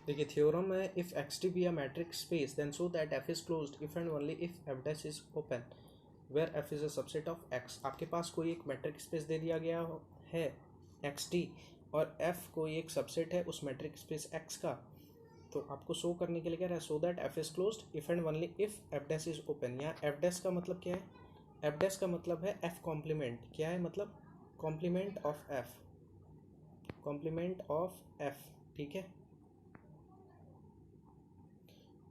देखिए थ्योरम है, if X T be a metric space then show that F is closed if and only if F dash is open where F is a subset of X. आपके पास कोई एक matric space दे दिया गया है x T, और F कोई एक सबसेट है उस मैट्रिक स्पेस एक्स का, तो आपको शो करने के लिए क्या रहा है, so that F is closed if and only if F dash is open. यहाँ एफ डैश का मतलब क्या है, एफ डैश का मतलब है एफ कॉम्प्लीमेंट। क्या है मतलब, complement of F, complement of F. ठीक है,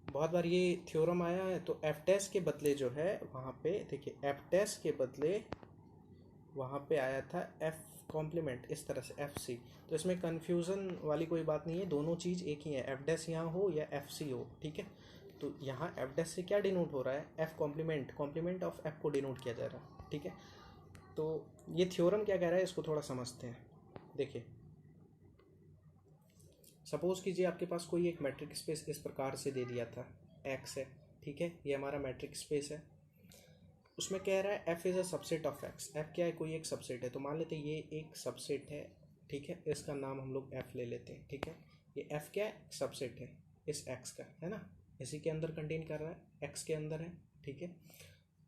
बहुत बार ये थ्योरम आया है, तो एफ डैश के बदले जो है वहाँ पे देखिए, एफ डैश के बदले वहाँ पे आया था एफ कॉम्प्लीमेंट, इस तरह से एफ सी। तो इसमें कन्फ्यूज़न वाली कोई बात नहीं है, दोनों चीज़ एक ही है, एफ डैश यहाँ हो या एफ सी हो। ठीक है, तो यहाँ एफ डैश से क्या डिनोट हो रहा है, F complement, complement of F को डिनोट किया जा रहा है। ठीक है, तो ये थ्योरम क्या कह रहा है, इसको थोड़ा समझते हैं। देखिए सपोज कीजिए आपके पास कोई एक मैट्रिक स्पेस इस प्रकार से दे दिया था, एक्स है। ठीक है, ये हमारा मैट्रिक स्पेस है, उसमें कह रहा है F is a subset of x. F क्या है, कोई एक सबसेट है, तो मान लेते हैं ये एक सबसेट है। ठीक है, इसका नाम हम लोग एफ ले लेते हैं। ठीक है, ये एफ क्या है, सबसेट है इस एक्स का, है ना, इसी के अंदर कंटेन कर रहा है, एक्स के अंदर है। ठीक है,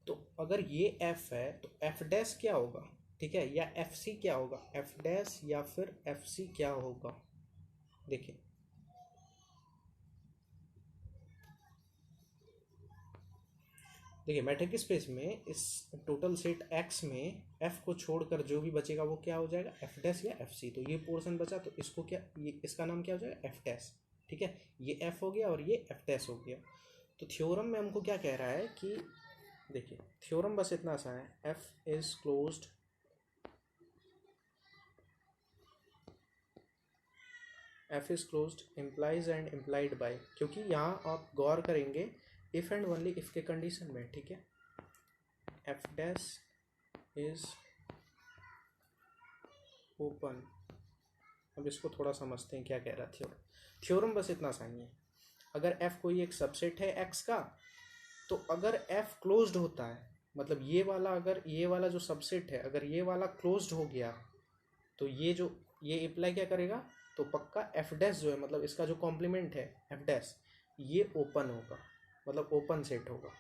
तो अगर ये एफ है तो एफ डैश क्या होगा, ठीक है, या एफ सी क्या होगा, एफ डैश या फिर एफ सी क्या होगा। देखिए देखिए मैट्रिक स्पेस में इस टोटल सेट एक्स में एफ को छोड़कर जो भी बचेगा वो क्या हो जाएगा, एफ डैश या एफ सी। तो ये पोर्शन बचा, तो इसको क्या, ये इसका नाम क्या हो जाएगा, एफ डैश। ठीक है, ये एफ हो गया और ये एफ डैश हो गया। तो थ्योरम में हमको क्या कह रहा है कि देखिए थ्योरम बस इतना सा है, F is closed, F is closed implies and implied by, क्योंकि यहाँ आप गौर करेंगे इफ एंड ओनली इफ के कंडीशन में। ठीक है, एफ डैश इज ओपन। अब इसको थोड़ा समझते हैं क्या कह रहा है थ्योरम। थ्योरम बस इतना सा ही है, अगर एफ कोई एक सबसेट है एक्स का, तो अगर एफ क्लोज्ड होता है, मतलब ये वाला, अगर ये वाला जो सबसेट है अगर ये वाला क्लोज्ड हो गया, तो ये जो ये अप्लाई क्या करेगा, तो पक्का एफ डैश जो है, मतलब इसका जो कॉम्प्लीमेंट है एफ डैश, ये ओपन होगा, मतलब ओपन सेट होगा।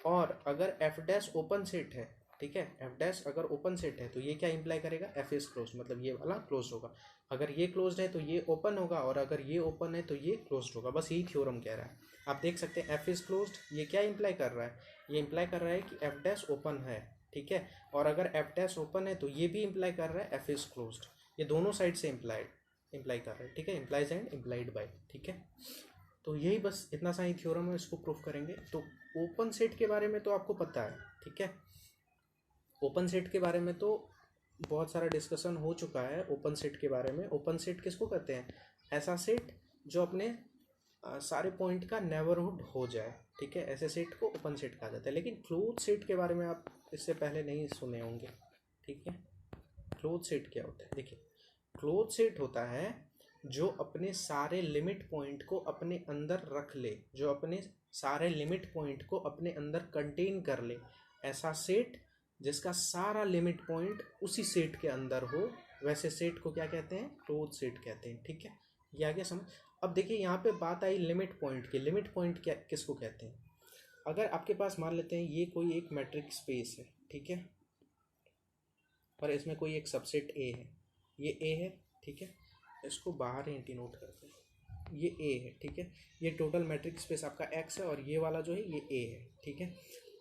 और अगर एफ डैश ओपन सेट है, ठीक है, एफ डैश अगर ओपन सेट है तो ये क्या इंप्लाई करेगा, एफ इज क्लोज, मतलब ये वाला क्लोज होगा। अगर ये क्लोज्ड है तो ये ओपन होगा, और अगर ये ओपन है तो ये क्लोज्ड होगा। बस यही थ्योरम कह रहा है। आप देख सकते हैं एफ इज क्लोज्ड, ये क्या इंप्लाई कर रहा है, ये इंप्लाई कर रहा है कि एफ डैश ओपन है। ठीक है, और अगर एफ डैश ओपन है तो ये भी इंप्लाई कर रहा है एफ इज क्लोज्ड। ये दोनों साइड से इंप्लाई कर रहा है। ठीक है, इंप्लाइज एंड इंप्लाइड बाय। ठीक है, तो यही बस इतना सा ही थ्योरम है, इसको प्रूफ करेंगे। तो ओपन सेट के बारे में तो आपको पता है। ठीक है, ओपन सेट के बारे में तो बहुत सारा डिस्कशन हो चुका है। ओपन सेट के बारे में, ओपन सेट किसको कहते हैं, ऐसा सेट जो अपने सारे पॉइंट का नेबरहुड हो जाए। ठीक है, ऐसे सेट को ओपन सेट कहा जाता है। लेकिन क्लोज सेट के बारे में आप इससे पहले नहीं सुने होंगे। ठीक है, क्लोज सेट क्या होता है, देखिए क्लोज सेट होता है जो अपने सारे लिमिट पॉइंट को अपने अंदर रख ले, जो अपने सारे लिमिट पॉइंट को अपने अंदर कंटेन कर ले। ऐसा सेट जिसका सारा लिमिट पॉइंट उसी सेट के अंदर हो, वैसे सेट को क्या कहते हैं, क्लोज सेट कहते हैं। ठीक है, ये आ गया समझ। अब देखिए यहाँ पे बात आई लिमिट पॉइंट की। लिमिट पॉइंट क्या किसको कहते हैं, अगर आपके पास मान लेते हैं ये कोई एक मैट्रिक स्पेस है। ठीक है, और इसमें कोई एक सबसेट ए है, ये ए है। ठीक है, इसको बाहर ही डिनोट करते हैं, ये ए है। ठीक है, ये टोटल मैट्रिक स्पेस आपका एक्स है, और ये वाला जो है ये ए है। ठीक है,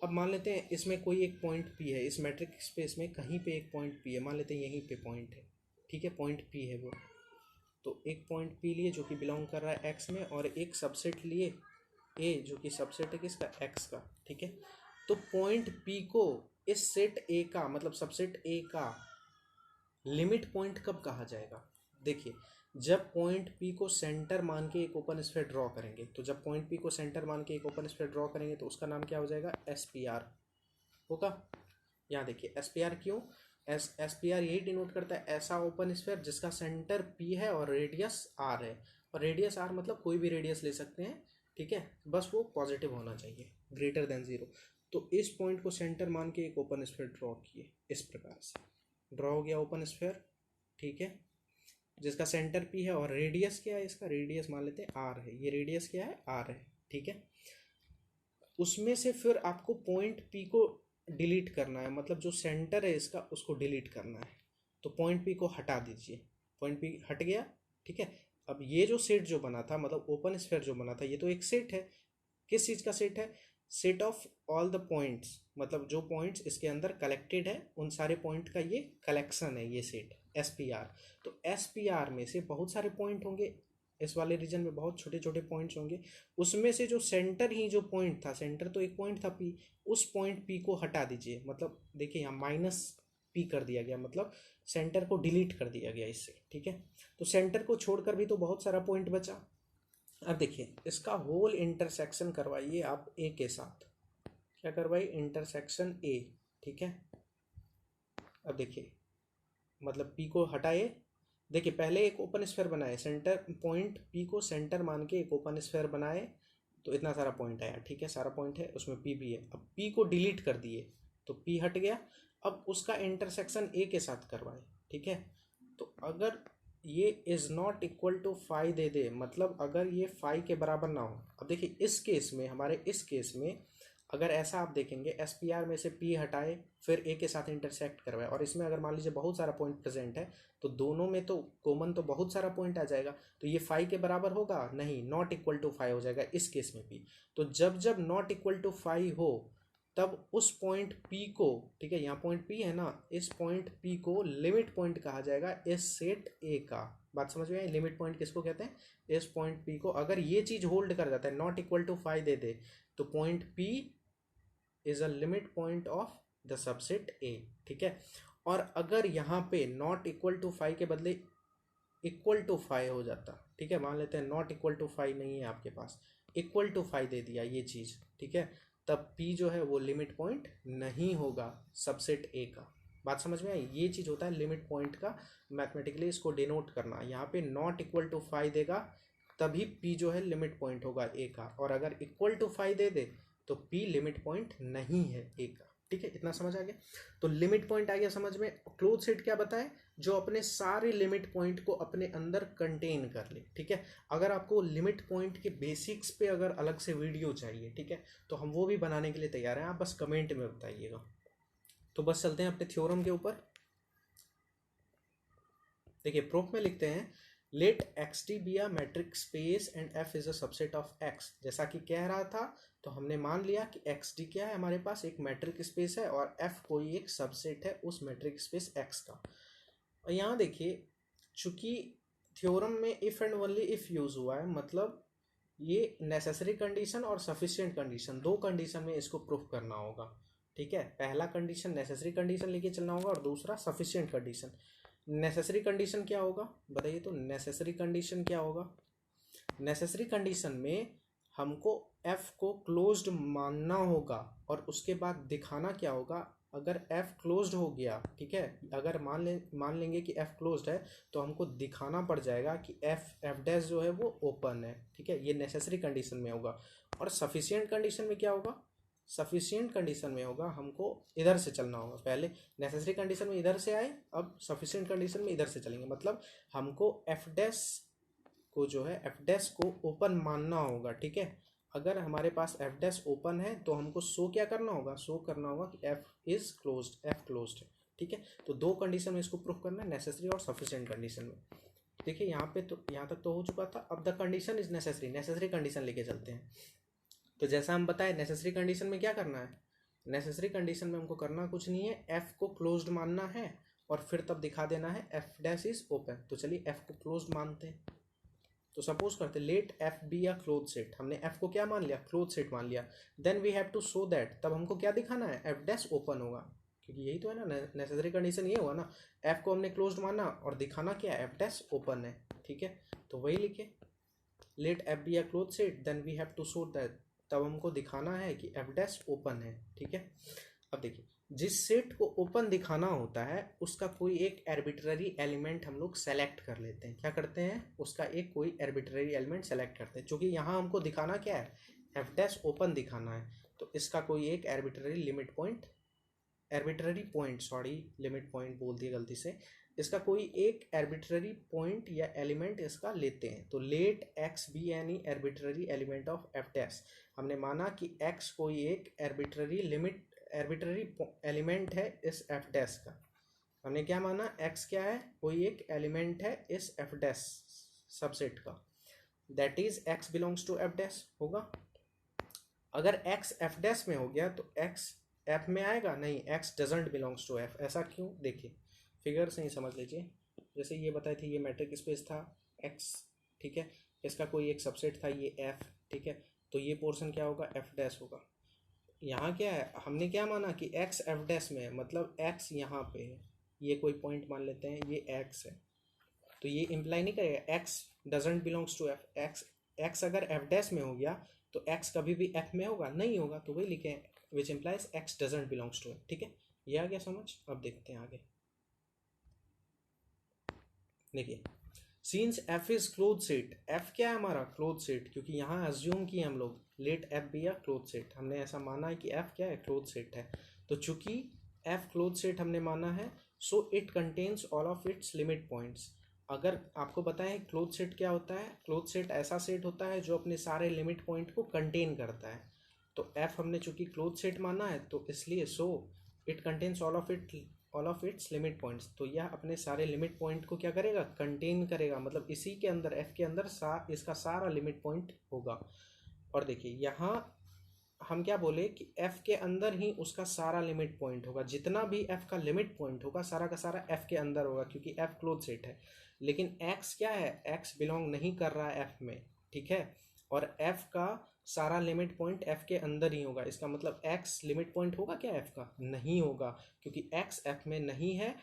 अब मान लेते हैं इसमें कोई एक पॉइंट पी है, इस मैट्रिक स्पेस में कहीं पे एक पॉइंट पी है, मान लेते हैं यहीं पे पॉइंट है। ठीक है, पॉइंट पी है वो, तो एक पॉइंट पी लिए जो कि बिलोंग कर रहा है एक्स में, और एक सबसेट लिए ए जो कि सबसेट है किसका, एक्स का। ठीक है, तो पॉइंट पी को इस सेट ए का, मतलब सबसेट ए का लिमिट पॉइंट कब कहा जाएगा, देखिए जब पॉइंट पी को सेंटर मान के एक ओपन स्फीयर ड्रॉ करेंगे। तो जब पॉइंट पी को सेंटर मान के एक ओपन स्फीयर ड्रॉ करेंगे तो उसका नाम क्या हो जाएगा, एस पी आर होगा। यहाँ देखिए एस पी आर क्यों, एस पी आर यही डिनोट करता है ऐसा ओपन स्फीयर जिसका सेंटर पी है और रेडियस आर है। और रेडियस आर मतलब कोई भी रेडियस ले सकते हैं। ठीक है, बस वो पॉजिटिव होना चाहिए, ग्रेटर देन जीरो। तो इस पॉइंट को सेंटर मान के एक ओपन स्फीयर ड्रॉ किए, इस प्रकार से ड्रॉ हो गया ओपन स्फीयर। ठीक है, जिसका सेंटर पी है और रेडियस क्या है, इसका रेडियस मान लेते हैं आर है, ये रेडियस क्या है, आर है, ठीक है। उसमें से फिर आपको पॉइंट पी को डिलीट करना है, मतलब जो सेंटर है इसका उसको डिलीट करना है। तो पॉइंट पी को हटा दीजिए, पॉइंट पी हट गया, ठीक है। अब ये जो सेट जो बना था, मतलब ओपन स्फीयर जो बना था, ये तो एक सेट है। किस चीज़ का सेट है? Set of all the points, मतलब जो पॉइंट्स इसके अंदर कलेक्टेड है उन सारे पॉइंट का ये कलेक्शन है, ये सेट एस पी आर। तो एस पी आर में से बहुत सारे पॉइंट होंगे, इस वाले रीजन में बहुत छोटे छोटे पॉइंट्स होंगे। उसमें से जो सेंटर ही जो पॉइंट था, सेंटर तो एक पॉइंट था पी, उस पॉइंट पी को हटा दीजिए। मतलब देखिए यहाँ माइनस पी कर दिया गया, मतलब सेंटर को डिलीट कर दिया गया इससे, ठीक है। तो सेंटर को छोड़कर भी तो बहुत सारा पॉइंट बचा। अब देखिए इसका होल इंटरसेक्शन करवाइए आप ए के साथ। क्या करवाइए? इंटरसेक्शन ए, ठीक है। अब देखिए मतलब पी को हटाए, देखिए पहले एक ओपन स्फीयर बनाए, सेंटर पॉइंट पी को सेंटर मान के एक ओपन स्फीयर बनाए, तो इतना सारा पॉइंट आया, ठीक है, सारा पॉइंट है उसमें पी भी है। अब पी को डिलीट कर दिए तो पी हट गया। अब उसका इंटरसेक्शन ए के साथ करवाए, ठीक है। तो अगर ये is not equal to phi दे दे, मतलब अगर ये फाई के बराबर ना हो। अब देखिए इस केस में, हमारे इस केस में अगर ऐसा आप देखेंगे, एस पी आर में से पी हटाए फिर ए के साथ इंटरसेक्ट करवाए, और इसमें अगर मान लीजिए बहुत सारा पॉइंट प्रेजेंट है तो दोनों में तो कॉमन तो बहुत सारा पॉइंट आ जाएगा, तो ये फाई के बराबर होगा नहीं, नॉट इक्वल टू फाई हो जाएगा इस केस में पी। तो जब जब नॉट इक्वल टू फाई हो तब उस पॉइंट पी को, ठीक है, यहाँ पॉइंट पी है ना, इस पॉइंट पी को लिमिट पॉइंट कहा जाएगा इस सेट ए का। बात समझ में आई? लिमिट पॉइंट किसको कहते हैं? इस पॉइंट पी को अगर ये चीज होल्ड कर जाता है, नॉट इक्वल टू फाइव दे दे, तो point P is a limit point of the subset A, ठीक है। और अगर यहाँ पे नॉट इक्वल टू फाइव के बदले इक्वल टू फाइव हो जाता, ठीक है, मान लेते हैं नॉट इक्वल टू फाइव नहीं है आपके पास, इक्वल टू फाइव दे दिया ये चीज, ठीक है, तब पी जो है वो लिमिट पॉइंट नहीं होगा सबसेट ए का। बात समझ में आई? ये चीज होता है लिमिट पॉइंट का, मैथमेटिकली इसको डिनोट करना। यहाँ पे नॉट इक्वल टू फाइव देगा तभी पी जो है लिमिट पॉइंट होगा ए का, और अगर इक्वल टू फाइव दे दे तो पी लिमिट पॉइंट नहीं है ए का, ठीक है। इतना समझ आ गया? तो लिमिट पॉइंट आ गया समझ में। क्लोज सेट क्या बताए? जो अपने सारे लिमिट पॉइंट को अपने अंदर कंटेन कर ले, ठीक है। अगर आपको लिमिट पॉइंट के बेसिक्स पे अगर अलग से वीडियो चाहिए, ठीक है, तो हम वो भी बनाने के लिए तैयार हैं, आप बस कमेंट में बताइएगा। तो बस चलते हैं अपने थ्योरम के ऊपर। देखिए प्रूफ में लिखते हैं, let X T be a metric space and F is a subset of X. जैसा कि कह रहा था, तो हमने मान लिया कि एक्स टी क्या है, हमारे पास एक मैट्रिक स्पेस है और एफ कोई एक सबसेट है उस मैट्रिक स्पेस एक्स का। और यहाँ देखिए, चूंकि थ्योरम में if and only if use हुआ है, मतलब ये नेसेसरी कंडीशन और सफिशिएंट कंडीशन, दो कंडीशन में इसको प्रूफ करना होगा, ठीक है। पहला कंडीशन नेसेसरी कंडीशन लेके चलना होगा और दूसरा सफिशिएंट कंडीशन। नेसेसरी कंडीशन क्या होगा बताइए? तो नेसेसरी कंडीशन क्या होगा? नेसेसरी कंडीशन में हमको एफ को क्लोज्ड मानना होगा और उसके बाद दिखाना क्या होगा, अगर एफ क्लोज्ड हो गया, ठीक है, अगर मान लेंगे कि एफ क्लोज्ड है, तो हमको दिखाना पड़ जाएगा कि एफ डैश जो है वो ओपन है, ठीक है। ये नेसेसरी कंडीशन में होगा। और सफिशिएंट कंडीशन में क्या होगा? सफिशिएंट कंडीशन में होगा हमको इधर से चलना होगा, पहले नेसेसरी कंडीशन में इधर से आए, अब सफिशिएंट कंडीशन में इधर से चलेंगे, मतलब हमको एफ डैश को जो है एफ डैश को ओपन मानना होगा, ठीक है। अगर हमारे पास एफ डैश ओपन है तो हमको शो क्या करना होगा? शो करना होगा कि F is closed, F closed है, ठीक है। तो दो कंडीशन में इसको प्रूफ करना है, नेसेसरी और सफिशिएंट कंडीशन में। देखिए यहाँ पे तो यहाँ तक तो हो चुका था। अब the condition is necessary, necessary condition लेके चलते हैं। तो जैसा हम बताए नेसेसरी कंडीशन में क्या करना है? नेसेसरी कंडीशन में हमको करना कुछ नहीं है, एफ को क्लोज्ड मानना है और फिर तब दिखा देना है एफ डैश इज ओपन। तो चलिए एफ को क्लोज्ड मानते हैं। तो सपोज करते let F be a close set, हमने एफ को क्या मान लिया? क्लोज सेट मान लिया। Then we have to show that, तब हमको क्या दिखाना है? एफ डैश ओपन होगा, क्योंकि यही तो है ना नेसेसरी कंडीशन, ये हुआ ना, एफ को हमने क्लोज्ड माना और दिखाना क्या? एफ डैश ओपन है, ठीक है। तो वही लिखे, let F be a close set then we have to show that, तब हमको दिखाना है कि एफ डैश ओपन है, ठीक है। अब देखिए, जिस सेट को ओपन दिखाना होता है उसका कोई एक आर्बिट्ररी एलिमेंट हम लोग सेलेक्ट कर लेते हैं। क्या करते हैं? उसका एक कोई आर्बिट्ररी एलिमेंट सेलेक्ट करते हैं, क्योंकि यहाँ हमको दिखाना क्या है? एफ डैश ओपन दिखाना है, तो इसका कोई एक arbitrary limit point, arbitrary point, sorry limit point बोल दिया गलती से, इसका कोई एक आर्बिट्ररी पॉइंट या एलिमेंट इसका लेते हैं, तो let x be any arbitrary element of F dash. हमने माना कि एक्स कोई एक आर्बिट्ररी एलिमेंट है इस एफ डैश का। हमने क्या माना, एक्स क्या है, कोई एक एलिमेंट है इस एफ डैश सबसेट का, that is x belongs to F dash होगा। अगर एक्स एफ डैश में हो गया तो एक्स एफ में आएगा नहीं, x doesn't belongs to F. ऐसा क्यों, देखिए फिगर से ही समझ लीजिए। जैसे ये बताए थे, ये मैट्रिक स्पेस था एक्स, ठीक है, इसका कोई एक सबसेट था ये एफ, ठीक है, तो ये पोर्शन क्या होगा, एफ डैश होगा। यहाँ क्या है, हमने क्या माना कि एक्स एफ डैश में है, मतलब एक्स यहाँ पे है, ये कोई पॉइंट मान लेते हैं, ये एक्स है, तो ये इम्प्लाई नहीं करेगा x doesn't belongs to F. X अगर एफ डैश में हो गया तो एक्स कभी भी एफ में होगा नहीं होगा, तो वही लिखे which implies x doesn't belongs to F. ठीक है, ये आ गया समझ। अब देखते हैं आगे। देखिए, scenes F is close set, F क्या है हमारा, क्लोज सेट, क्योंकि यहाँ अज्यूम किए हम लोग लेट एफ बी या क्लोज सेट, हमने ऐसा माना है कि एफ क्या है, क्लोज सेट है। तो चूंकि एफ क्लोज सेट हमने माना है, so it contains all of its limit points. अगर आपको बताएं क्लोज सेट क्या होता है, क्लोज सेट ऐसा सेट होता है जो अपने सारे लिमिट पॉइंट को कंटेन करता है। तो एफ हमने चूंकि क्लोज सेट माना है, तो इसलिए so it contains all of its limit points, तो यह अपने सारे लिमिट पॉइंट को क्या करेगा, कंटेन करेगा, मतलब इसी के अंदर एफ के अंदर इसका सारा लिमिट पॉइंट होगा। और देखिए यहाँ हम क्या बोले कि एफ के अंदर ही उसका सारा लिमिट पॉइंट होगा, जितना भी एफ का लिमिट पॉइंट होगा सारा का सारा एफ के अंदर होगा, क्योंकि एफ क्लोज सेट है। लेकिन एक्स क्या है, एक्स बिलोंग नहीं कर रहा है एफ में, ठीक है, और एफ का सारा लिमिट पॉइंट एफ के अंदर ही होगा। इसका मतलब एक्स लिमिट पॉइंट होगा क्या एफ का, नहीं होगा, क्योंकि एक्स एफ में नहीं है।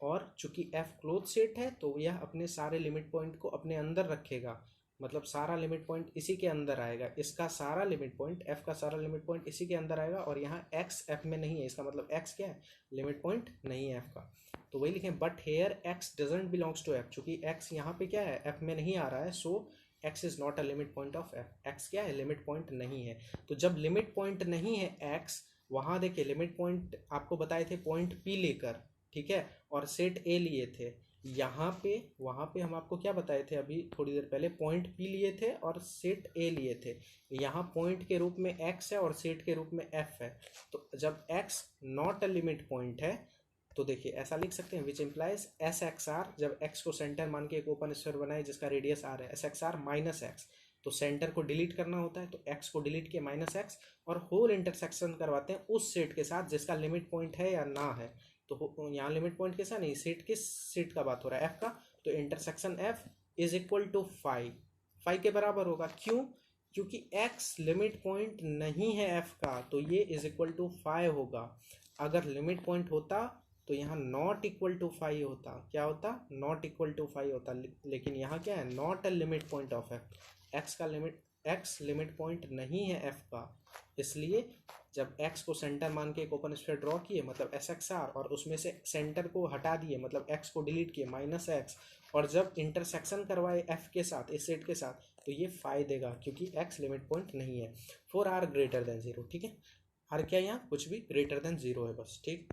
और चूंकि एफ क्लोज सेट है तो यह अपने सारे लिमिट पॉइंट को अपने अंदर रखेगा, मतलब सारा लिमिट पॉइंट इसी के अंदर आएगा, इसका सारा लिमिट पॉइंट, एफ का सारा लिमिट पॉइंट इसी के अंदर आएगा। और यहाँ एक्स एफ में नहीं है, इसका मतलब एक्स क्या है, लिमिट पॉइंट नहीं है एफ का, तो वही लिखें but here x doesn't belongs to F. चूंकि एक्स यहाँ पे क्या है, एफ में नहीं आ रहा है, so x is not a limit point of f. X क्या है, लिमिट पॉइंट नहीं है। तो जब लिमिट पॉइंट नहीं है एक्स, वहां देखिए लिमिट पॉइंट आपको बताए थे पॉइंट पी लेकर, ठीक है, और सेट ए लिए थे। यहाँ पे वहाँ पे हम आपको क्या बताए थे अभी थोड़ी देर पहले, पॉइंट पी लिए थे और सेट ए लिए थे। यहाँ पॉइंट के रूप में एक्स है और सेट के रूप में एफ है। तो जब x not a limit point है, तो देखिए ऐसा लिख सकते हैं which implies S x are. जब एक्स को सेंटर मान के एक ओपन स्फीयर बनाए जिसका रेडियस आर है, S x are minus x, तो सेंटर को डिलीट करना होता है, तो एक्स को डिलीट किया माइनस एक्स, और होल इंटरसेक्शन करवाते हैं उस सेट के साथ जिसका लिमिट पॉइंट है या ना है। तो यहाँ लिमिट पॉइंट के साथ नहीं, सेट किस सेट का बात हो रहा है, एफ का, तो intersection F is equal to 5 के बराबर होगा। क्यों, क्योंकि एक्स लिमिट पॉइंट नहीं है एफ का, तो ये इज इक्वल टू 5 होगा। अगर लिमिट पॉइंट होता तो यहाँ नॉट इक्वल टू 5 होता, क्या होता, नॉट इक्वल टू 5 होता, लेकिन यहाँ क्या है, not a limit point of f. X limit point नहीं है एफ का, इसलिए जब एक्स को सेंटर मान के एक ओपन स्फीयर ड्रॉ किए, मतलब एस एक्स आर, और उसमें से सेंटर को हटा दिए, मतलब एक्स को डिलीट किए माइनस एक्स, और जब इंटरसेक्शन करवाए एफ के साथ, इस सेट के साथ, तो ये 5 देगा, क्योंकि एक्स लिमिट पॉइंट नहीं है फॉर आर ग्रेटर देन 0। ठीक है, आर क्या, यहाँ कुछ भी ग्रेटर देन 0 है बस, ठीक।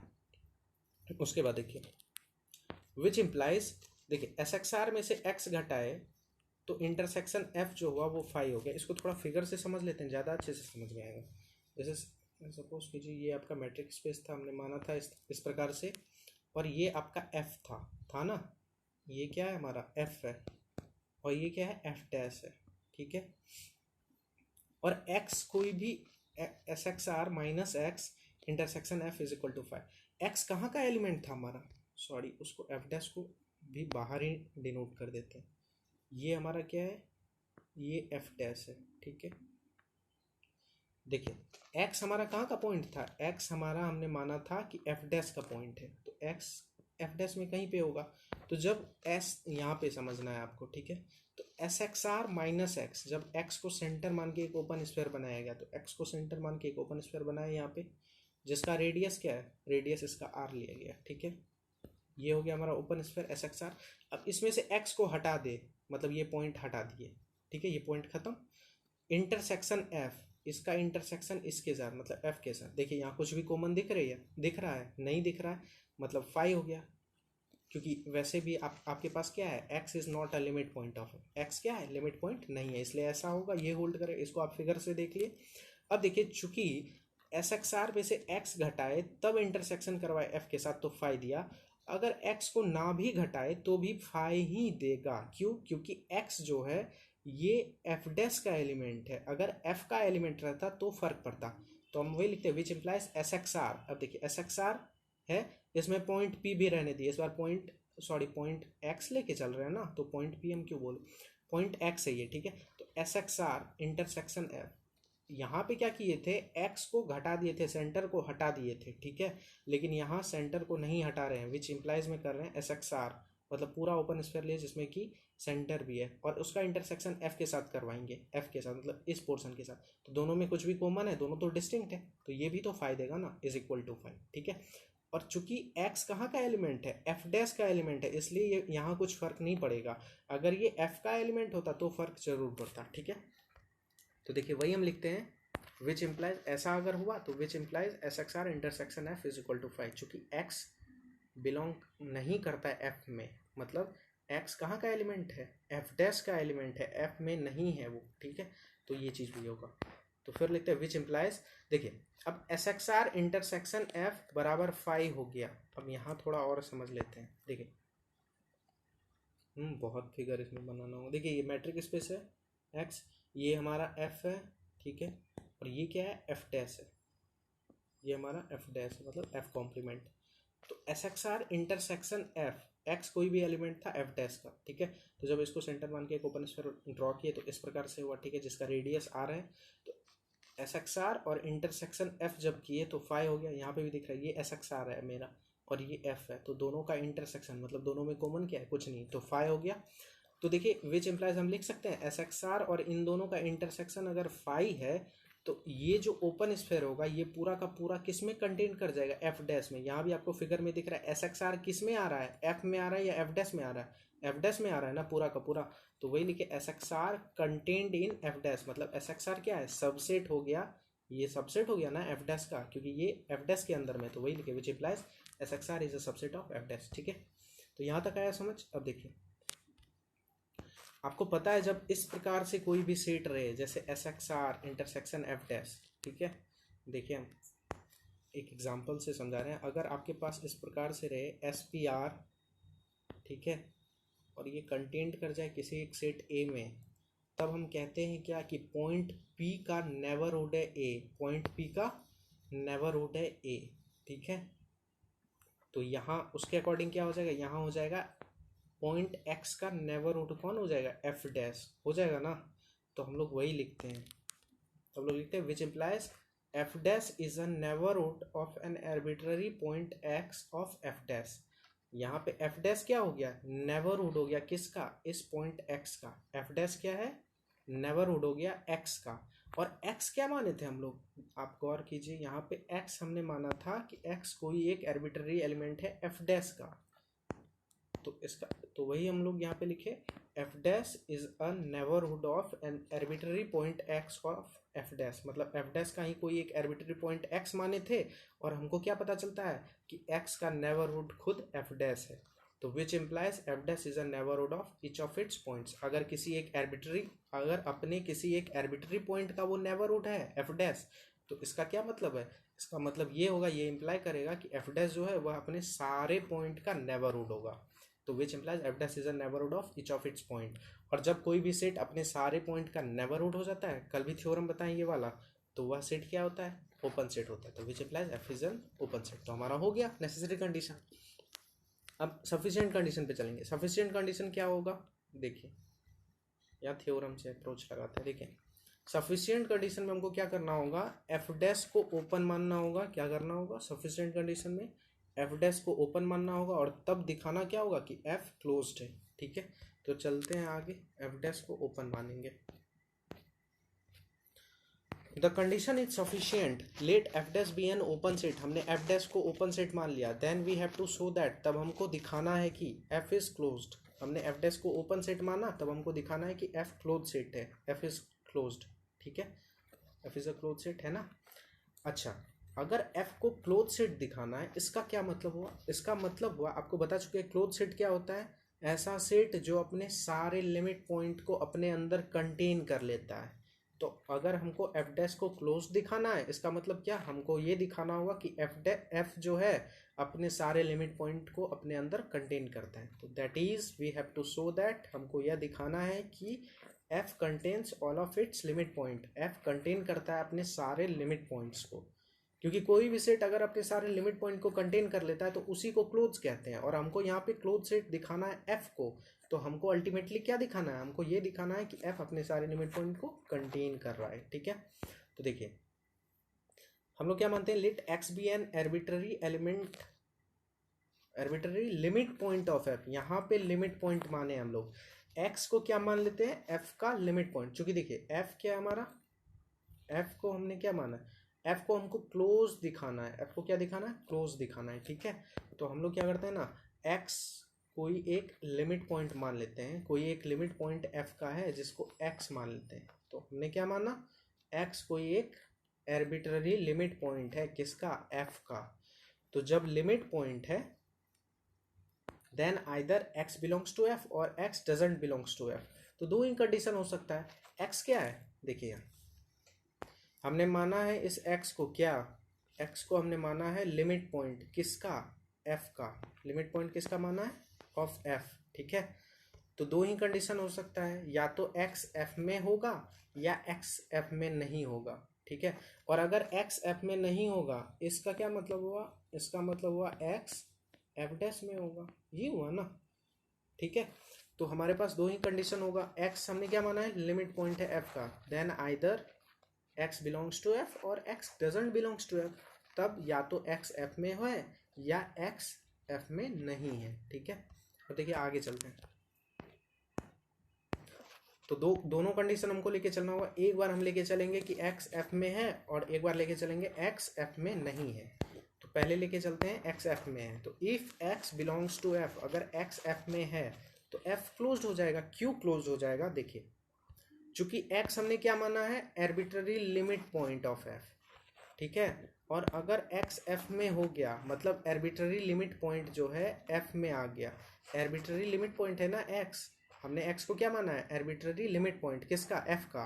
उसके बाद देखिए विच इम्प्लाइज, देखिए एस एक्स आर में से एक्स घटाए तो इंटरसेक्शन एफ जो हुआ वो 5 हो गया। इसको थोड़ा फिगर से समझ लेते हैं, ज़्यादा अच्छे से समझ में आएगा। जैसे सपोज कीजिए ये आपका मैट्रिक स्पेस था, हमने माना था इस प्रकार से, और ये आपका एफ था ना, ये क्या है हमारा एफ है, और ये क्या है एफ डैश है, ठीक है। और एक्स कोई भी S x are minus x intersection F is equal to 5। X कहाँ का एलिमेंट था हमारा, सॉरी उसको एफ डैश को भी बाहर ही डिनोट कर देते हैं। ये हमारा क्या है, ये एफ डैश है, ठीक है। देखिए एक्स हमारा कहाँ का पॉइंट था, एक्स हमारा हमने माना था कि एफ डैश का पॉइंट है, तो एक्स एफ डैश में कहीं पे होगा। तो जब एस यहाँ पे समझना है आपको, ठीक है, तो S x are minus x, जब एक्स को सेंटर मान के एक ओपन स्फीयर बनाया गया, तो एक्स को सेंटर मान के एक ओपन स्फीयर बनाया यहाँ पे, जिसका रेडियस क्या है, रेडियस इसका आर लिया गया, ठीक है। ये हो गया हमारा open sphere S x r. अब इसमें से एक्स को हटा दे, मतलब ये पॉइंट हटा दिए, ठीक है, ये पॉइंट खत्म। इंटरसेक्शन एफ, इसका इंटरसेक्शन इसके साथ, मतलब एफ के साथ, देखिए यहाँ कुछ भी कॉमन दिख रही है, दिख रहा है, नहीं दिख रहा है, मतलब 5 हो गया, क्योंकि वैसे भी आपके पास क्या है, x is not a limit point of x, क्या है लिमिट पॉइंट नहीं है, इसलिए ऐसा होगा, ये होल्ड करे। इसको आप फिगर से देख लिए। अब देखिए चूंकि एस एक्स आर में से x घटाए तब इंटरसेक्शन करवाए f के साथ तो फाई दिया, अगर x को ना भी घटाए तो भी फाई ही देगा। क्यों? क्योंकि x जो है ये एफ डैश का एलिमेंट है, अगर f का एलिमेंट रहता तो फर्क पड़ता। तो हम वही लिखते हैं which implies S x r. अब देखिए एस एक्स आर है, इसमें पॉइंट p भी रहने दिए, इस बार पॉइंट x लेके चल रहे हैं ना, तो पॉइंट p हम क्यों बोले, पॉइंट x है ये, ठीक है। तो S x are intersection f, यहाँ पे क्या किए थे, x को घटा दिए थे, सेंटर को हटा दिए थे, ठीक है। लेकिन यहाँ सेंटर को नहीं हटा रहे हैं, विच इम्प्लाइज में कर रहे हैं एस एक्स आर, मतलब पूरा ओपन स्फीयर लिए जिसमें कि सेंटर भी है, और उसका इंटरसेक्शन f के साथ करवाएंगे, f के साथ मतलब इस पोर्शन के साथ। तो दोनों में कुछ भी कॉमन है, दोनों तो डिस्टिंक्ट है, तो ये भी तो फाइव देगा ना, इज इक्वल टू 5, ठीक है। और चूंकि x कहाँ का एलिमेंट है, f डैश का एलिमेंट है, इसलिए ये यहाँ कुछ फर्क नहीं पड़ेगा। अगर ये f का एलिमेंट होता तो फर्क जरूर पड़ता, ठीक है। तो देखिए वही हम लिखते हैं विच इम्प्लाइज, ऐसा अगर हुआ तो which implies S x are intersection F is equal to 5। चूंकि x बिलोंग नहीं करता है f में, मतलब x कहाँ का एलिमेंट है, f डैश का एलिमेंट है, f में नहीं है वो, ठीक है। तो ये चीज़ भी होगा। तो फिर लिखते हैं विच इम्प्लाइज, देखिए अब S x are intersection f बराबर 5 हो गया। अब यहाँ थोड़ा और समझ लेते हैं, देखिए बहुत फिगर इसमें बनाना होगा। देखिए ये मैट्रिक स्पेस है x, ये हमारा f है, ठीक है, और ये क्या है f डैश है, ये हमारा f डैश है, मतलब f कॉम्प्लीमेंट। तो S x are intersection F, x कोई भी एलिमेंट था एफ डैश का, ठीक है। तो जब इसको सेंटर मान के एक ओपन स्फीयर ड्रॉ किए तो इस प्रकार से हुआ, ठीक है, जिसका रेडियस आर है। तो एस एक्स आर और इंटरसेक्शन एफ जब किए तो 5 हो गया। यहाँ पे भी दिख रहा है ये एस एक्स आर है मेरा और ये एफ है, तो दोनों का इंटरसेक्शन मतलब दोनों में कॉमन क्या है, कुछ नहीं, तो 5 हो गया। तो देखिए विच इम्प्लाइज हम लिख सकते हैं एस एक्स आर और इन दोनों का इंटरसेक्शन अगर 5 है तो ये जो ओपन स्फीयर होगा ये पूरा का पूरा किस में कंटेन कर जाएगा, एफ डैश में। यहाँ भी आपको फिगर में दिख रहा है एस एक्स आर किस में आ रहा है, एफ में आ रहा है या एफ डैश में आ रहा है, एफ डैश में आ रहा है ना पूरा का पूरा। तो वही लिखे S x R contained in F dash, मतलब एस एक्स आर क्या है, सबसेट हो गया, ये सबसेट हो गया ना एफ डैश का, क्योंकि ये एफ डैश के अंदर में। तो वही लिखे which implies S x R is a subset of F dash, ठीक है। तो यहाँ तक आया समझ। अब देखिए आपको पता है जब इस प्रकार से कोई भी सेट रहे, जैसे S x are intersection F dash, ठीक है। देखिए हम एक एग्जांपल से समझा रहे हैं। अगर आपके पास इस प्रकार से रहे एस पी आर, ठीक है, और ये कंटेंट कर जाए किसी एक सेट ए में, तब हम कहते हैं क्या कि पॉइंट पी का नेबरहुड है ए, पॉइंट पी का नेबरहुड है ए, ठीक है। तो यहाँ उसके अकॉर्डिंग क्या हो जाएगा, यहाँ हो जाएगा पॉइंट एक्स का नेबरहुड कौन हो जाएगा, एफ डैश हो जाएगा ना। तो हम लोग वही लिखते हैं, हम लोग लिखते हैं which implies F dash is a neighbourhood of N arbitrary point x of F dash. यहाँ पे एफ डैश क्या हो गया, नेबरहुड हो गया किसका, इस पॉइंट एक्स का। एफ डैश क्या है, नेबरहुड हो गया एक्स का। और एक्स क्या माने थे हम लोग, आप गौर कीजिए, यहाँ पे एक्स हमने माना था कि एक्स कोई एक आर्बिट्ररी एलिमेंट है एफ डैश का। तो इसका तो वही हम लोग यहाँ पे लिखे F dash is a neighbourhood of N arbitrary point x of F dash, मतलब एफ डैश का ही कोई एक आर्बिट्ररी पॉइंट एक्स माने थे, और हमको क्या पता चलता है कि एक्स का नेबरहुड खुद एफ डैश है। तो which implies F dash is a neighbourhood of each of its points. अगर किसी एक आर्बिट्ररी, अगर अपने किसी एक आर्बिट्ररी पॉइंट का वो नेबरहुड है एफ डैश, तो इसका क्या मतलब है, इसका मतलब ये होगा, ये इम्प्लाई करेगा कि एफ डैश जो है वह अपने सारे पॉइंट का नेबरहुड होगा। तो which implies F dash is a neighbourhood of each of its point. और जब कोई भी सेट अपने सारे पॉइंट का नेबरहुड हो जाता है, कल भी थ्योरम बताएंगे वाला, तो वह सेट क्या होता है, ओपन सेट होता है। तो which implies F is an open set. तो हमारा हो गया नेसेसरी कंडीशन। अब सफिशिएंट कंडीशन पे चलेंगे। सफिशिएंट कंडीशन क्या होगा, देखिए यहाँ थ्योरम से अप्रोच लगाते हैं। देखिए सफिशिएंट कंडीशन में हमको क्या करना होगा, एफ डैश को ओपन मानना होगा। क्या करना होगा, सफिशिएंट कंडीशन में एफ डैश को ओपन मानना होगा, और तब दिखाना क्या होगा कि एफ क्लोज्ड है, ठीक है। तो चलते हैं आगे, एफ डैश को ओपन मानेंगे। The condition is sufficient let F dash be an open set. हमने एफ डैश को ओपन सेट मान लिया, then we have to show that, तब हमको दिखाना है कि एफ इज क्लोज्ड। हमने एफ डैश को ओपन सेट माना, तब हमको दिखाना है कि एफ क्लोज सेट है, एफ इज क्लोज्ड, ठीक है, F is a close set है ना। अच्छा अगर f को क्लोज सेट दिखाना है, इसका क्या मतलब हुआ? इसका मतलब हुआ, आपको बता चुके हैं क्लोज सेट क्या होता है, ऐसा सेट जो अपने सारे लिमिट पॉइंट को अपने अंदर कंटेन कर लेता है। तो अगर हमको एफ डैश को क्लोज दिखाना है, इसका मतलब क्या, हमको ये दिखाना होगा कि एफ जो है अपने सारे लिमिट पॉइंट को अपने अंदर कंटेन करता है। तो that is we have to show that, हमको यह दिखाना है कि f contains all of its limit point, f contain करता है अपने सारे लिमिट पॉइंट्स को, क्योंकि कोई भी सेट अगर अपने सारे लिमिट पॉइंट को कंटेन कर लेता है तो उसी को क्लोज कहते हैं। और हमको यहाँ पे क्लोज सेट दिखाना है f को, तो हमको अल्टीमेटली क्या दिखाना है, हमको ये दिखाना है कि f अपने सारे लिमिट पॉइंट को कंटेन कर रहा है। ठीक है, तो देखिए हम लोग क्या मानते हैं, let x be an arbitrary element, arbitrary limit point of f। यहाँ पे लिमिट पॉइंट माने हम लोग x को क्या मान लेते हैं, f का लिमिट पॉइंट। चूंकि देखिए f क्या है हमारा, f को हमने क्या माना, f को हमको क्लोज दिखाना है, f को क्या दिखाना है, क्लोज दिखाना है। ठीक है, तो हम लोग क्या करते हैं ना, x कोई एक लिमिट पॉइंट मान लेते हैं, कोई एक लिमिट पॉइंट f का है जिसको x मान लेते हैं। तो हमने क्या माना, x कोई एक आर्बिट्ररी लिमिट पॉइंट है, किसका, f का। तो जब लिमिट पॉइंट है then either x belongs to f और x doesn't belongs to f। तो दो ही कंडीशन हो सकता है। x क्या है, देखिए हमने माना है इस x को, क्या, x को हमने माना है लिमिट पॉइंट, किसका, f का। लिमिट पॉइंट किसका माना है, ऑफ f। ठीक है, तो दो ही कंडीशन हो सकता है, या तो x f में होगा या x f में नहीं होगा। ठीक है, और अगर x f में नहीं होगा, इसका क्या मतलब हुआ, इसका मतलब हुआ x f डैश में होगा, ये हुआ ना। ठीक है, तो हमारे पास दो ही कंडीशन होगा, x हमने क्या माना है, लिमिट पॉइंट है f का, then either x belongs to f और x doesn't belongs to f। तब या तो x f में है या x f में नहीं है। ठीक है, तो देखिए आगे चलते हैं। तो दोनों कंडीशन हमको लेके चलना होगा, एक बार हम लेके चलेंगे कि x f में है और एक बार लेके चलेंगे x f में नहीं है। तो पहले लेके चलते हैं x f में है। तो if x belongs to f, अगर x f में है तो f क्लोज हो जाएगा। क्यों क्लोज हो जाएगा, देखिए चूंकि x हमने क्या माना है, arbitrary limit point of f। ठीक है, और अगर x f में हो गया मतलब आर्बिट्ररी लिमिट पॉइंट जो है f में आ गया। आर्बिट्ररी लिमिट पॉइंट है ना x, हमने x को क्या माना है, आर्बिट्ररी लिमिट पॉइंट, किसका, f का।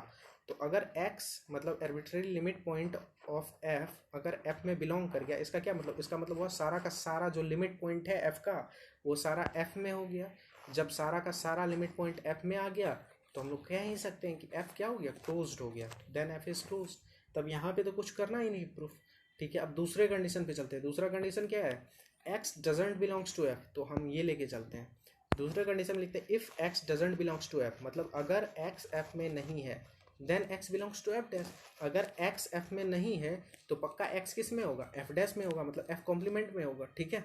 तो अगर x मतलब arbitrary limit point of f अगर f में बिलोंग कर गया, इसका क्या मतलब, इसका मतलब हुआ सारा का सारा जो लिमिट पॉइंट है f का वो सारा f में हो गया। जब सारा का सारा लिमिट पॉइंट f में आ गया तो हम लोग कह ही सकते हैं कि f क्या हो गया, क्लोज्ड हो गया, देन f इज क्लोज्ड। तब यहाँ पे तो कुछ करना ही नहीं प्रूफ। ठीक है, अब दूसरे कंडीशन पे चलते हैं। दूसरा कंडीशन क्या है, x doesn't belongs to f, तो हम ये लेके चलते हैं। दूसरे कंडीशन में लिखते हैं if x doesn't belongs to f, मतलब अगर x f में नहीं है then x belongs to f dash. अगर x f में नहीं है तो पक्का x किस में होगा, f डैश में होगा, मतलब f कॉम्प्लीमेंट में होगा। ठीक है,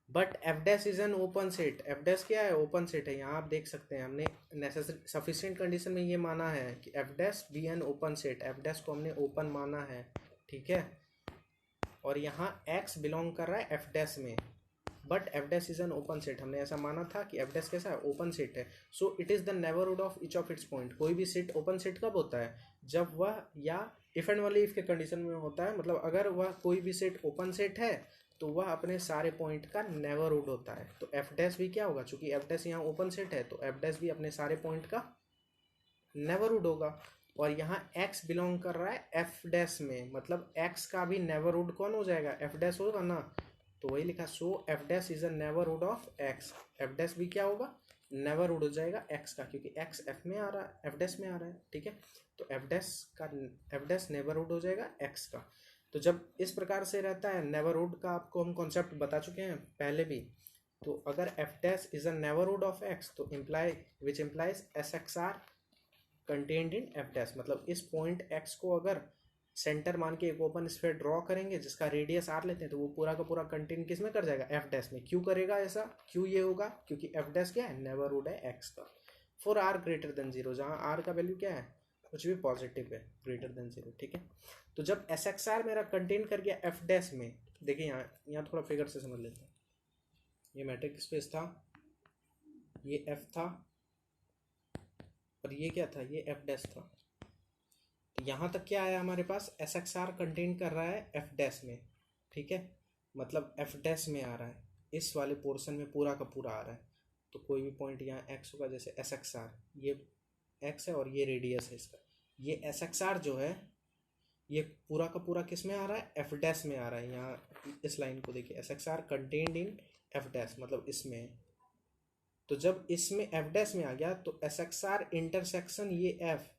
but F dash is an open set. F dash क्या है, ओपन सेट है। यहाँ आप देख सकते हैं हमने नेसेसरी सफिशिएंट कंडीशन में ये माना है कि F dash be an open set, F dash को हमने ओपन माना है। ठीक है, और यहाँ x बिलोंग कर रहा है एफ डैश में, but F dash is an open set. हमने ऐसा माना था कि एफ डैश कैसा है, ओपन सेट है। So it is the neighbourhood of each of its point. कोई भी सेट ओपन सेट कब होता है, जब वह या इफ एंड वाली इफ के कंडीशन में होता है, मतलब अगर वह कोई भी सेट ओपन सेट है तो वह अपने सारे पॉइंट का नेबरहुड होता है। तो एफ डैश भी क्या होगा, चूंकि एफ डैश यहाँ ओपन सेट है तो एफ डैश भी अपने सारे पॉइंट का नेबरहुड होगा। और यहाँ x बिलोंग कर रहा है एफ डैश में, मतलब x का भी नेबरहुड कौन हो जाएगा, एफ डैश होगा ना। तो वही लिखा, so f dash is a neighbourhood of x। F dash भी क्या होगा, नेबरहुड हो जाएगा x का, क्योंकि x f में आ रहा है, एफ डैश में आ रहा है। ठीक है, तो एफ डैश नेबरहुड हो जाएगा x का। तो जब इस प्रकार से रहता है, नेबरहुड का आपको हम कॉन्सेप्ट बता चुके हैं पहले भी। तो अगर F dash is a neighbourhood of x तो which implies S x R contained in F dash, मतलब इस पॉइंट x को अगर सेंटर मान के एक ओपन स्फीयर ड्रॉ करेंगे जिसका रेडियस r लेते हैं, तो वो पूरा का पूरा कंटेंट किस में कर जाएगा, एफ डैश में। क्यों करेगा ऐसा, क्यों ये होगा, क्योंकि एफ डैश क्या है, नेबरहुड है x का फॉर r ग्रेटर देन 0, जहाँ r का वैल्यू क्या है, कुछ भी पॉजिटिव है, ग्रेटर देन 0। ठीक है, तो जब एस एक्स आर मेरा कंटेन कर गया एफ डैश में, देखिए यहाँ थोड़ा फिगर से समझ लेते हैं। ये मैट्रिक्स स्पेस था, ये f था और ये क्या था, ये एफ डैश था। तो यहाँ तक क्या आया हमारे पास, एस एक्स आर कंटेन कर रहा है एफ डैश में, ठीक है, मतलब एफ डैश में आ रहा है, इस वाले पोर्शन में पूरा का पूरा आ रहा है। तो कोई भी पॉइंट यहाँ एक्स होगा, जैसे एस एक्स आर, ये एक्स है और ये रेडियस है इसका, ये एस एक्स आर जो है ये पूरा का पूरा किस में आ रहा है, एफ डैश में आ रहा है। यहाँ इस लाइन को देखिए, S x R contained in F dash, मतलब इसमें है। तो जब इसमें एफ डैश में आ गया तो एस एक्स आर इंटरसेक्शन ये एफ,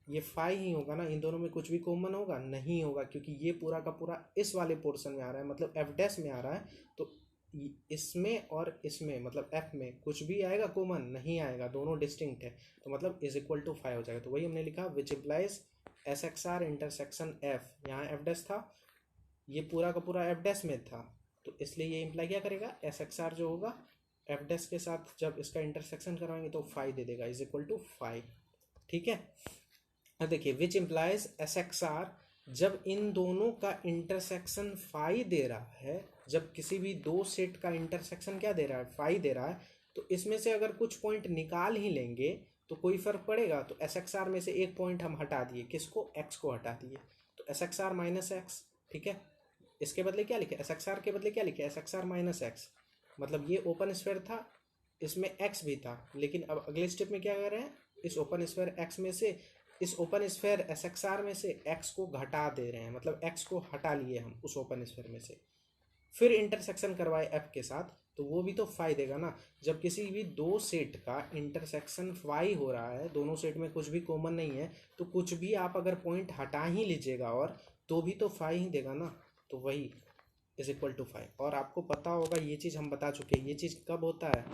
ये फाई ही होगा ना, इन दोनों में कुछ भी कॉमन होगा नहीं होगा, क्योंकि ये पूरा का पूरा इस वाले पोर्शन में आ रहा है, मतलब एफ डैश में आ रहा है। तो इसमें और इसमें मतलब एफ में कुछ भी आएगा कॉमन नहीं आएगा, दोनों डिस्टिंक्ट है, तो मतलब इज इक्वल टू 5 हो जाएगा। तो वही हमने लिखा which implies S x are intersection F, यहाँ एफ डैश था, ये पूरा का पूरा एफ डैश में था, तो इसलिए ये इम्प्लाई क्या करेगा, एस एक्स आर जो होगा एफ डैश के साथ जब इसका इंटरसेक्शन करवाएंगे तो 5 दे देगा, इज इक्वल टू 5, ठीक है। अब देखिए which implies S x are, जब इन दोनों का इंटरसेक्शन 5 दे रहा है, जब किसी भी दो सेट का इंटरसेक्शन क्या दे रहा है, 5 दे रहा है, तो इसमें से अगर कुछ पॉइंट निकाल ही लेंगे तो कोई फर्क पड़ेगा। तो एस एक्स आर में से एक पॉइंट हम हटा दिए, किसको, एक्स को हटा दिए, तो S x are minus X, ठीक है। इसके बदले क्या लिखे, एस एक्स आर के बदले क्या लिखे, S x are minus X, मतलब ये ओपन स्फीयर था, इसमें एक्स भी था, लेकिन अब अगले स्टेप में क्या कर रहे हैं, इस ओपन स्फीयर एक्स में से, इस open sphere S x R में से एक्स को घटा दे रहे हैं, मतलब एक्स को हटा लिए हम उस ओपन स्फीयर में से, फिर इंटरसेक्शन करवाए एफ के साथ, तो वो भी तो फाई देगा ना। जब किसी भी दो सेट का इंटरसेक्शन फाई हो रहा है, दोनों सेट में कुछ भी कॉमन नहीं है, तो कुछ भी आप अगर पॉइंट हटा ही लीजिएगा और तो भी तो फाई ही देगा ना, तो वही इज इक्वल टू 5। और आपको पता होगा ये चीज़ हम बता चुके हैं, ये चीज़ कब होता है,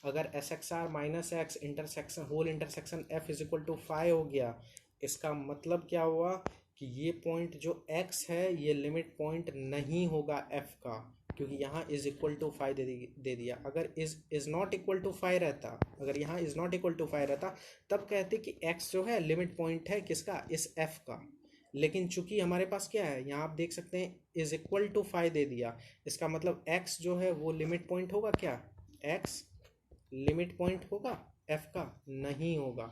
अगर S x are minus x intersection whole intersection F is equal to 5 हो गया, इसका मतलब क्या हुआ कि ये पॉइंट जो x है ये लिमिट पॉइंट नहीं होगा f का, क्योंकि यहाँ इज इक्वल टू 5 दे दिया। अगर इज नॉट इक्वल टू 5 रहता, अगर यहाँ इज नॉट इक्वल टू 5 रहता, तब कहते कि x जो है लिमिट पॉइंट है किसका, इस f का। लेकिन चूंकि हमारे पास क्या है, यहाँ आप देख सकते हैं इज इक्वल टू 5 दे दिया, इसका मतलब x जो है वो लिमिट पॉइंट होगा क्या, x लिमिट पॉइंट होगा f का, नहीं होगा,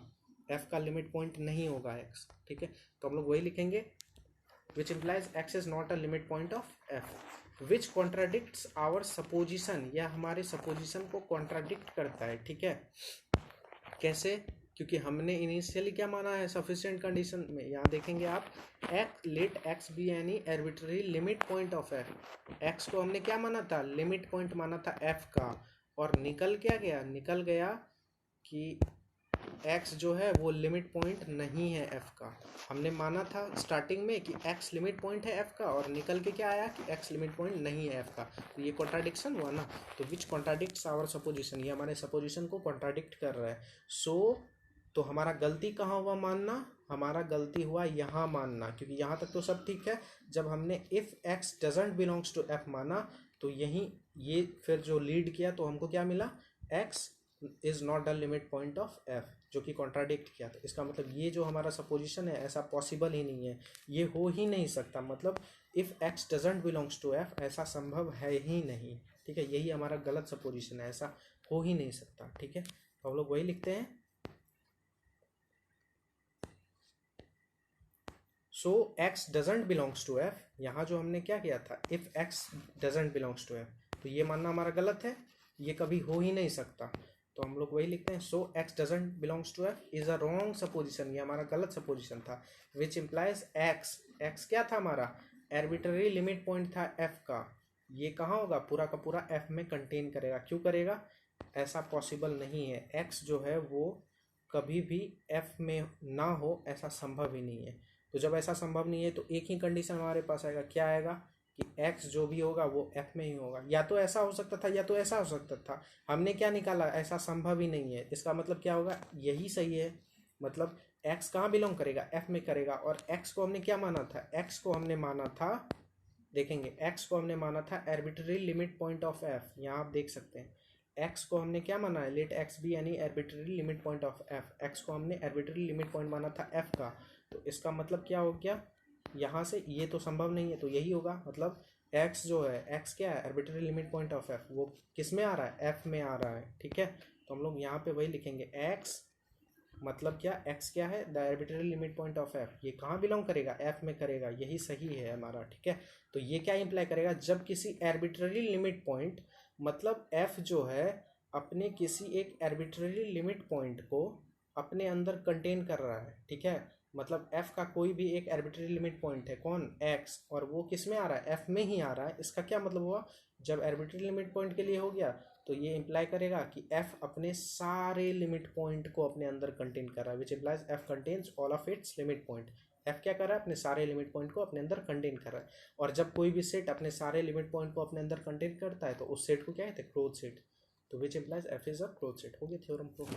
f का लिमिट पॉइंट नहीं होगा x, ठीक है। तो हम लोग वही लिखेंगे which implies x is not a limit point of f, which contradicts our supposition, यह हमारे सपोजिशन को कॉन्ट्राडिक्ट करता है, ठीक है। कैसे, क्योंकि हमने इनिशियली क्या माना है सफिशिएंट कंडीशन में, यहाँ देखेंगे आप, let x be any arbitrary limit point of f, x को हमने क्या माना था, लिमिट पॉइंट माना था f का, और निकल क्या गया, निकल गया कि x जो है वो लिमिट पॉइंट नहीं है f का। हमने माना था स्टार्टिंग में कि x लिमिट पॉइंट है f का, और निकल के क्या आया कि x लिमिट पॉइंट नहीं है f का, तो ये कॉन्ट्राडिक्शन हुआ ना। तो विच कॉन्ट्राडिक्ट्स आवर सपोजिशन, ये हमारे सपोजिशन को कॉन्ट्राडिक्ट कर रहा है। तो हमारा गलती कहाँ हुआ मानना, हमारा गलती हुआ यहाँ मानना, क्योंकि यहाँ तक तो सब ठीक है। जब हमने if x doesn't belongs to f माना, तो यही ये फिर जो लीड किया, तो हमको क्या मिला, x is not the limit point of f, जो कि कॉन्ट्राडिक्ट किया। तो इसका मतलब ये जो हमारा सपोजिशन है ऐसा पॉसिबल ही नहीं है, ये हो ही नहीं सकता, मतलब if x doesn't belongs to f ऐसा संभव है ही नहीं, ठीक है। यही हमारा गलत सपोजिशन है, ऐसा हो ही नहीं सकता, ठीक है। तो हम लोग वही लिखते हैं, so x doesn't belongs to f, यहाँ जो हमने क्या किया था, if x doesn't belongs to f, तो ये मानना हमारा गलत है, ये कभी हो ही नहीं सकता। तो हम लोग वही लिखते हैं, so x doesn't belongs to f is a wrong supposition, ये हमारा गलत सपोजिशन था। विच इम्प्लाइज x क्या था हमारा, आर्बिट्रेरी लिमिट पॉइंट था f का, ये कहाँ होगा, पूरा का पूरा f में कंटेन करेगा। क्यों करेगा, ऐसा पॉसिबल नहीं है, x जो है वो कभी भी f में ना हो, ऐसा संभव ही नहीं है। तो जब ऐसा संभव नहीं है तो एक ही कंडीशन हमारे पास आएगा, क्या आएगा कि x जो भी होगा वो f में ही होगा। या तो ऐसा हो सकता था या तो ऐसा हो सकता था, हमने क्या निकाला, ऐसा संभव ही नहीं है। इसका मतलब क्या होगा, यही सही है, मतलब x कहाँ बिलोंग करेगा, f में करेगा। और x को हमने क्या माना था, x को हमने माना था, देखेंगे x को हमने माना था arbitrary limit point of f, यहाँ आप देख सकते हैं x को हमने क्या माना है, लेट x बी यानी arbitrary limit point of f, x को हमने आर्बिट्रेरी लिमिट पॉइंट माना था f का। तो इसका मतलब क्या हो गया, यहाँ से ये तो संभव नहीं है, तो यही होगा, मतलब x जो है, x क्या है, arbitrary limit point of f, वो किस में आ रहा है, f में आ रहा है, ठीक है। तो हम लोग यहाँ पे वही लिखेंगे, x मतलब क्या, x क्या है, the arbitrary limit point of f, ये कहाँ बिलोंग करेगा, f में करेगा, यही सही है हमारा, ठीक है। तो ये क्या इंप्लाई करेगा, जब किसी आर्बिट्ररी लिमिट पॉइंट, मतलब f जो है अपने किसी एक आर्बिट्ररी लिमिट पॉइंट को अपने अंदर कंटेन कर रहा है, ठीक है। मतलब f का कोई भी एक आर्बिट्ररी लिमिट पॉइंट है, कौन, x, और वो किस में आ रहा है, f में ही आ रहा है। इसका क्या मतलब हुआ, जब आर्बिट्ररी लिमिट पॉइंट के लिए हो गया तो ये इंप्लाई करेगा कि f अपने सारे लिमिट पॉइंट को अपने अंदर कंटेन कर रहा है, which implies f contains all of its limit point. f क्या कर रहा है, अपने सारे लिमिट पॉइंट को अपने अंदर कंटेन कर रहा है। और जब कोई भी सेट अपने सारे लिमिट पॉइंट को अपने अंदर कंटेन करता है तो उस सेट को क्या कहते हैं, क्लोज सेट। तो which implies f is a close set. हो गया थ्योरम प्रूफ।